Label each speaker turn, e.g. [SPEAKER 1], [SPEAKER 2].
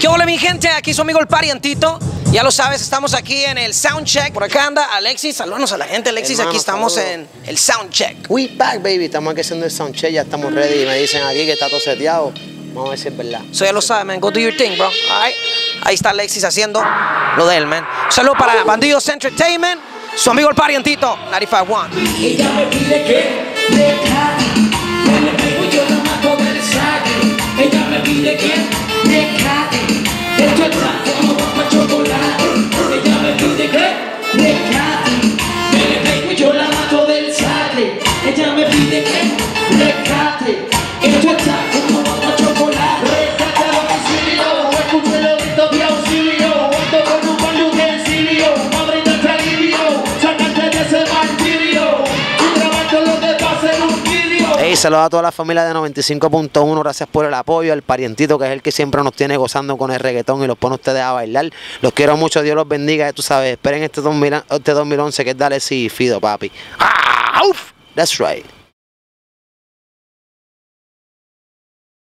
[SPEAKER 1] ¿Qué hola mi gente? Aquí su amigo el Parientito. Ya lo sabes, estamos aquí en el Soundcheck. Por acá anda Alexis. Saludos a la gente, Alexis.
[SPEAKER 2] Hermano,
[SPEAKER 1] aquí estamos
[SPEAKER 2] saludos.
[SPEAKER 1] en el Soundcheck.
[SPEAKER 2] We back, baby. Estamos aquí haciendo el soundcheck, ya estamos ready. Y me dicen aquí que está todo seteado. Vamos a ver si es verdad.
[SPEAKER 1] So ya lo sabes, man. Go do your thing, bro. All right. Ahí está Alexis haciendo lo de él, man. Un saludo para Bandidos Entertainment. Su amigo el Parientito, 95.1.
[SPEAKER 3] Ella me pide que le cante, le pego yo la mato del sangre. Ella me pide que le cante, esto está como papá chocolate. Ella me pide que le cante, le pego yo la mato del sangre. Ella me pide que le cante, esto está como papá chocolate. Rescate a domicilio, escuche los gritos de auxilio, ando con un mal utensilio, madre de alivio, sacarte de ese martirio, y grabando lo que pasa en un vídeo.
[SPEAKER 2] Hey, saludos a toda la familia de 95.1. Gracias por el apoyo. El Parientito, que es el que siempre nos tiene gozando con el reggaetón y los pone ustedes a bailar. Los quiero mucho. Dios los bendiga. Tú sabes, esperen este 2011 que es Dale Sí Fido, papi. ¡Ah! ¡Uf! That's right.